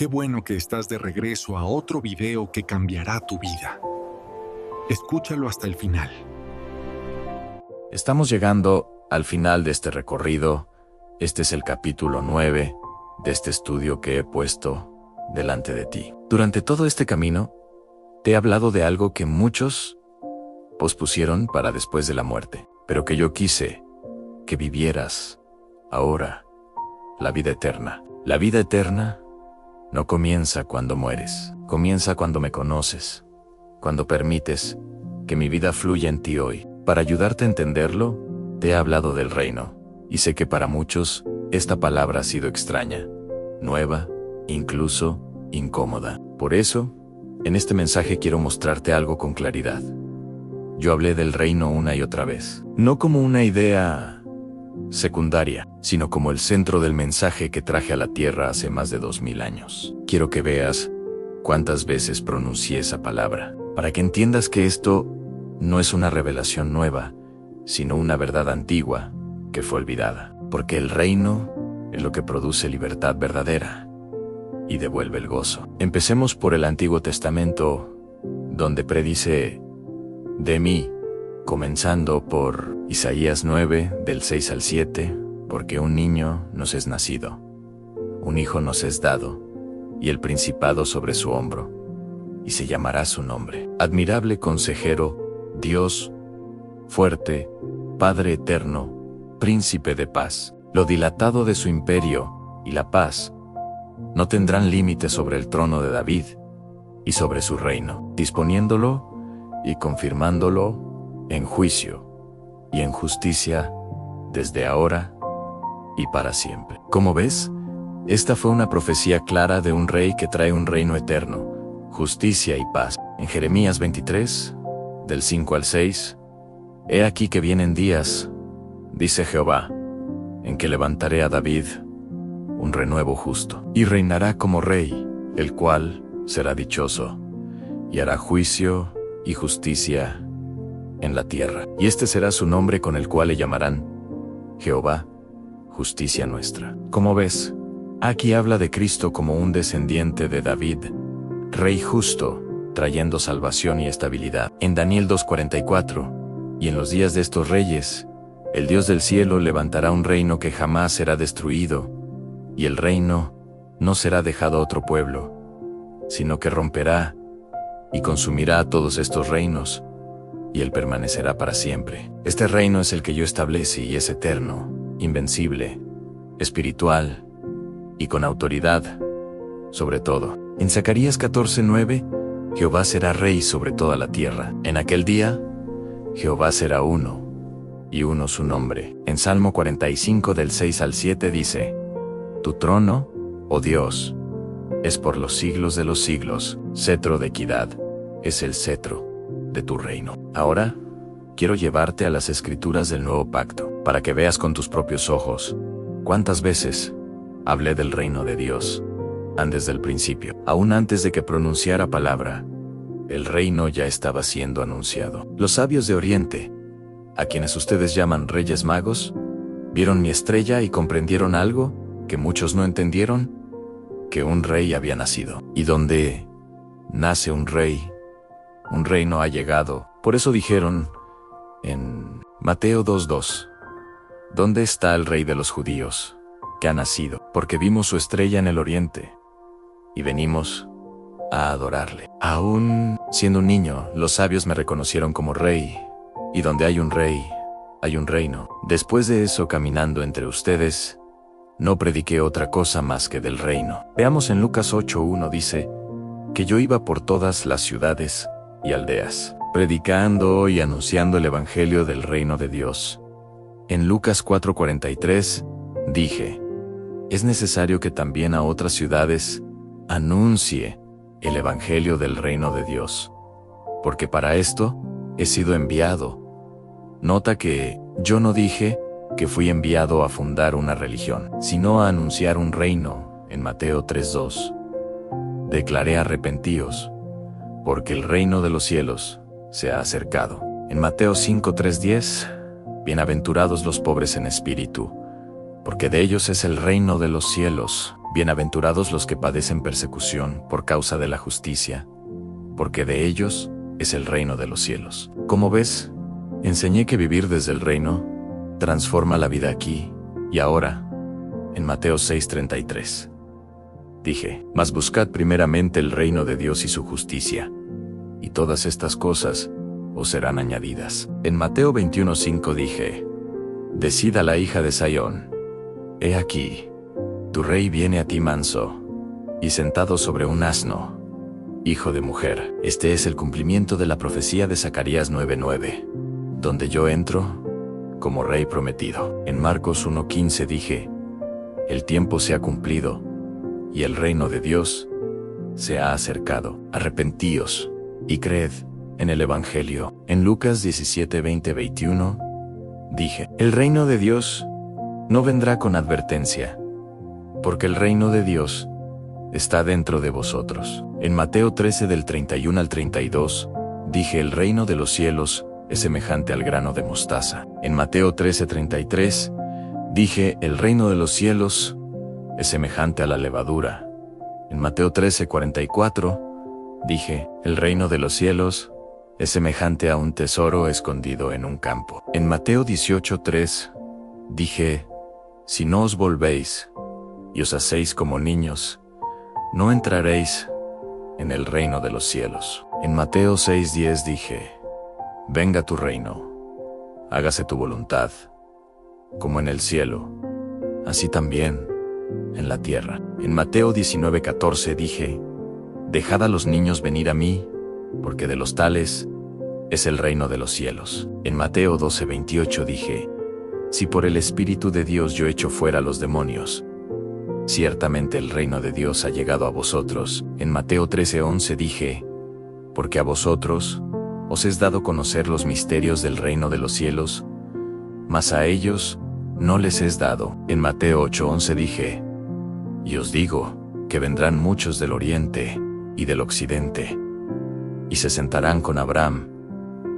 qué bueno que estás de regreso a otro video que cambiará tu vida. Escúchalo hasta el final. Estamos llegando al final de este recorrido. Este es el capítulo 9 de este estudio que he puesto delante de ti. Durante todo este camino, te he hablado de algo que muchos pospusieron para después de la muerte, pero que yo quise que vivieras ahora, la vida eterna. La vida eterna no comienza cuando mueres, comienza cuando me conoces, cuando permites que mi vida fluya en ti hoy. Para ayudarte a entenderlo, te he hablado del reino, y sé que para muchos esta palabra ha sido extraña, nueva, incluso incómoda. Por eso, en este mensaje quiero mostrarte algo con claridad. Yo hablé del reino una y otra vez, no como una idea secundaria, sino como el centro del mensaje que traje a la tierra hace más de 2000 años. Quiero que veas cuántas veces pronuncié esa palabra, para que entiendas que esto no es una revelación nueva, sino una verdad antigua que fue olvidada. Porque el reino es lo que produce libertad verdadera y devuelve el gozo. Empecemos por el Antiguo Testamento, donde predice de mí, comenzando por Isaías 9, del 6 al 7, porque un niño nos es nacido, un hijo nos es dado, y el principado sobre su hombro, y se llamará su nombre. Admirable consejero, Dios fuerte, Padre eterno, príncipe de paz. Lo dilatado de su imperio y la paz no tendrán límite sobre el trono de David y sobre su reino, disponiéndolo y confirmándolo en juicio y en justicia desde ahora y para siempre. Como ves, esta fue una profecía clara de un rey que trae un reino eterno, justicia y paz. En Jeremías 23, del 5 al 6, he aquí que vienen días, dice Jehová, en que levantaré a David un renuevo justo, y reinará como rey, el cual será dichoso, y hará juicio y justicia en la tierra. Y este será su nombre con el cual le llamarán Jehová, justicia nuestra. Como ves, aquí habla de Cristo como un descendiente de David, rey justo, trayendo salvación y estabilidad. En Daniel 2:44, y en los días de estos reyes, el Dios del cielo levantará un reino que jamás será destruido, y el reino no será dejado a otro pueblo, sino que romperá y consumirá a todos estos reinos, y él permanecerá para siempre. Este reino es el que yo establecí y es eterno, invencible, espiritual y con autoridad sobre todo. En Zacarías 14:9, Jehová será rey sobre toda la tierra. En aquel día, Jehová será uno, y uno su nombre. En Salmo 45 del 6 al 7 dice: Tu trono, oh Dios, es por los siglos de los siglos, cetro de equidad, es el cetro de tu reino. Ahora, quiero llevarte a las escrituras del nuevo pacto, para que veas con tus propios ojos cuántas veces hablé del reino de Dios. Antes del principio, aún antes de que pronunciara palabra, el reino ya estaba siendo anunciado. Los sabios de Oriente, a quienes ustedes llaman Reyes Magos, vieron mi estrella y comprendieron algo que muchos no entendieron, que un rey había nacido. Y donde nace un reino ha llegado. Por eso dijeron en Mateo 2:2, ¿dónde está el rey de los judíos, que ha nacido? Porque vimos su estrella en el oriente, y venimos a adorarle. Aún siendo un niño, los sabios me reconocieron como rey, y donde hay un rey, hay un reino. Después de eso, caminando entre ustedes, no prediqué otra cosa más que del reino. Veamos en Lucas 8:1 dice, que yo iba por todas las ciudades y aldeas, predicando y anunciando el evangelio del reino de Dios. En Lucas 4:43, dije, es necesario que también a otras ciudades anuncie el evangelio del reino de Dios, porque para esto he sido enviado. Nota que yo no dije que fui enviado a fundar una religión, sino a anunciar un reino. En Mateo 3:2, declaré arrepentíos, porque el reino de los cielos se ha acercado. En Mateo 5:3-10, bienaventurados los pobres en espíritu, porque de ellos es el reino de los cielos. Bienaventurados los que padecen persecución por causa de la justicia, porque de ellos es el reino de los cielos. Como ves, enseñé que vivir desde el reino transforma la vida aquí y ahora. En Mateo 6:33. Dije, mas buscad primeramente el reino de Dios y su justicia, y todas estas cosas os serán añadidas. En Mateo 21:5 dije, decid a la hija de Sión, he aquí, tu rey viene a ti manso, y sentado sobre un asno, hijo de mujer. Este es el cumplimiento de la profecía de Zacarías 9:9, donde yo entro como rey prometido. En Marcos 1:15 dije, el tiempo se ha cumplido, y el reino de Dios se ha acercado. Arrepentíos, y creed en el Evangelio. En Lucas 17:20-21, dije, el reino de Dios no vendrá con advertencia, porque el reino de Dios está dentro de vosotros. En Mateo 13:31-32, dije, el reino de los cielos es semejante al grano de mostaza. En Mateo 13:33, dije, el reino de los cielos es semejante a la levadura. En Mateo 13:44, dije, el reino de los cielos es semejante a un tesoro escondido en un campo. En Mateo 18:3, dije, si no os volvéis y os hacéis como niños, no entraréis en el reino de los cielos. En Mateo 6:10 dije, venga tu reino, hágase tu voluntad, como en el cielo, así también en la tierra. En Mateo 19:14 dije, dejad a los niños venir a mí, porque de los tales es el reino de los cielos. En Mateo 12:28 dije, si por el Espíritu de Dios yo echo fuera los demonios, ciertamente el reino de Dios ha llegado a vosotros. En Mateo 13:11 dije, porque a vosotros os es dado conocer los misterios del reino de los cielos, mas a ellos no les es dado. En Mateo 8:11 dije, y os digo, que vendrán muchos del oriente y del occidente, y se sentarán con Abraham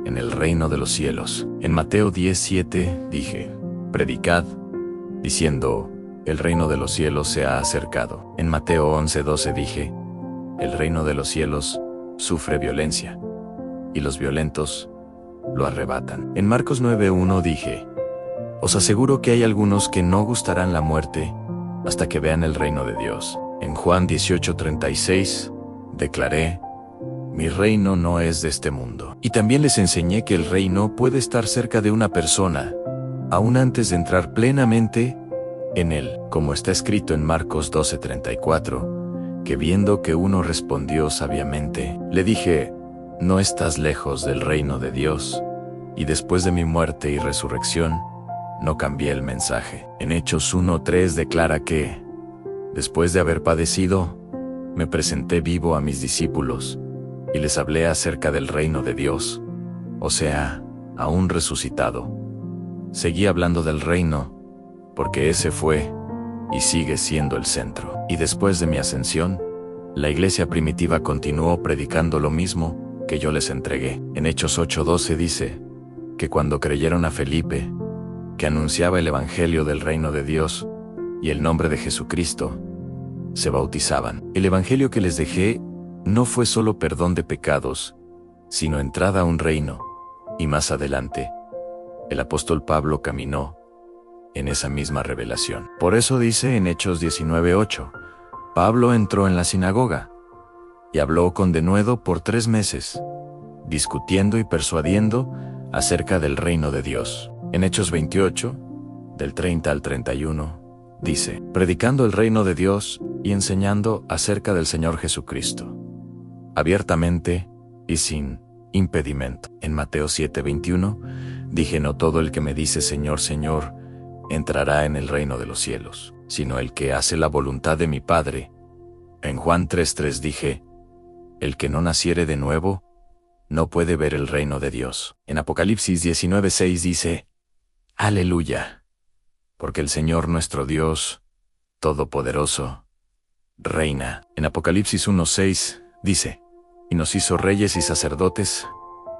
en el reino de los cielos. En Mateo 10:7 dije, predicad, diciendo, el reino de los cielos se ha acercado. En Mateo 11:12 dije, el reino de los cielos sufre violencia, y los violentos lo arrebatan. En Marcos 9:1 dije, os aseguro que hay algunos que no gustarán la muerte hasta que vean el reino de Dios. En Juan 18:36 declaré, mi reino no es de este mundo. Y también les enseñé que el reino puede estar cerca de una persona, aún antes de entrar plenamente en él, como está escrito en Marcos 12:34, que viendo que uno respondió sabiamente, le dije, no estás lejos del reino de Dios. Y después de mi muerte y resurrección, no cambié el mensaje. En Hechos 1:3 declara que, después de haber padecido, me presenté vivo a mis discípulos, y les hablé acerca del reino de Dios, o sea, aún resucitado. Seguí hablando del reino, porque ese fue, y sigue siendo el centro. Y después de mi ascensión, la iglesia primitiva continuó predicando lo mismo que yo les entregué. En Hechos 8:12 dice, que cuando creyeron a Felipe, que anunciaba el evangelio del reino de Dios, y el nombre de Jesucristo, se bautizaban. El evangelio que les dejé no fue solo perdón de pecados, sino entrada a un reino, y más adelante, el apóstol Pablo caminó en esa misma revelación. Por eso dice en Hechos 19:8, Pablo entró en la sinagoga, y habló con denuedo por 3 meses, discutiendo y persuadiendo acerca del reino de Dios. En Hechos 28, del 30 al 31, dice, predicando el reino de Dios y enseñando acerca del Señor Jesucristo, abiertamente y sin impedimento. En Mateo 7:21, dije, no todo el que me dice Señor, Señor, entrará en el reino de los cielos, sino el que hace la voluntad de mi Padre. En Juan 3:3 dije, el que no naciere de nuevo, no puede ver el reino de Dios. En Apocalipsis 19:6 dice, Aleluya, porque el Señor nuestro Dios, Todopoderoso, reina. En Apocalipsis 1:6 dice, y nos hizo reyes y sacerdotes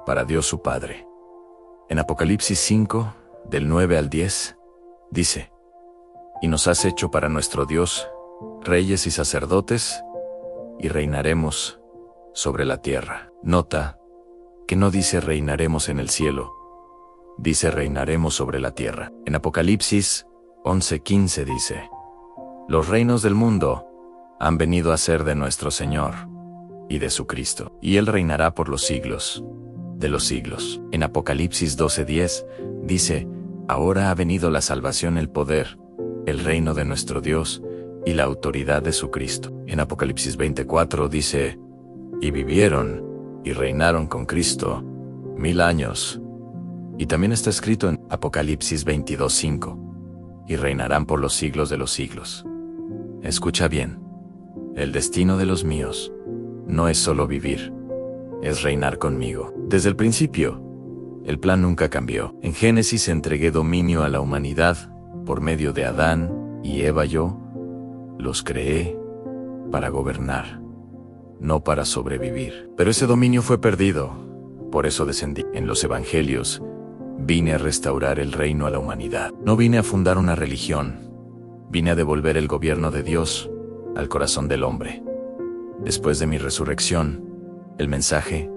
para Dios su Padre. En Apocalipsis 5, del 9 al 10, dice, y nos has hecho para nuestro Dios reyes y sacerdotes, y reinaremos sobre la tierra. Nota que no dice reinaremos en el cielo, dice reinaremos sobre la tierra. En Apocalipsis 11:15 dice: los reinos del mundo han venido a ser de nuestro Señor y de su Cristo, y Él reinará por los siglos de los siglos. En Apocalipsis 12:10 dice: ahora ha venido la salvación, el poder, el reino de nuestro Dios y la autoridad de su Cristo. En Apocalipsis 24 dice: y vivieron y reinaron con Cristo 1000 años. Y también está escrito en Apocalipsis 22:5: y reinarán por los siglos de los siglos. Escucha bien, el destino de los míos no es solo vivir, es reinar conmigo. Desde el principio, el plan nunca cambió. En Génesis entregué dominio a la humanidad por medio de Adán y Eva. Yo los creé para gobernar, no para sobrevivir. Pero ese dominio fue perdido, por eso descendí. En los evangelios, vine a restaurar el reino a la humanidad. No vine a fundar una religión, vine a devolver el gobierno de Dios al corazón del hombre. Después de mi resurrección, el mensaje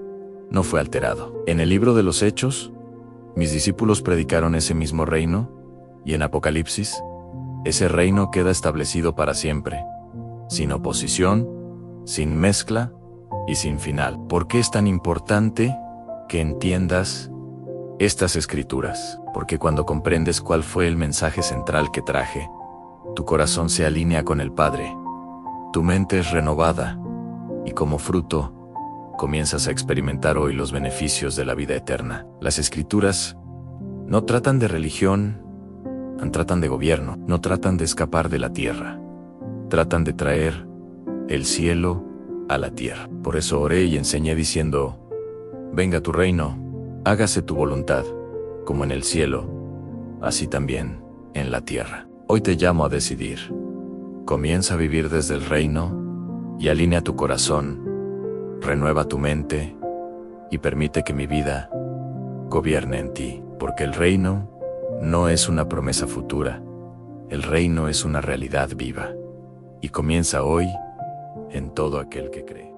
no fue alterado. En el libro de los Hechos, mis discípulos predicaron ese mismo reino, y en Apocalipsis, ese reino queda establecido para siempre, sin oposición, sin mezcla y sin final. ¿Por qué es tan importante que entiendas estas escrituras? Porque cuando comprendes cuál fue el mensaje central que traje, tu corazón se alinea con el Padre, tu mente es renovada, y como fruto, comienzas a experimentar hoy los beneficios de la vida eterna. Las escrituras no tratan de religión, tratan de gobierno, no tratan de escapar de la tierra, tratan de traer el cielo a la tierra. Por eso oré y enseñé diciendo: venga tu reino, hágase tu voluntad, como en el cielo, así también en la tierra. Hoy te llamo a decidir. Comienza a vivir desde el reino y alinea tu corazón, renueva tu mente y permite que mi vida gobierne en ti, porque el reino no es una promesa futura, el reino es una realidad viva y comienza hoy en todo aquel que cree.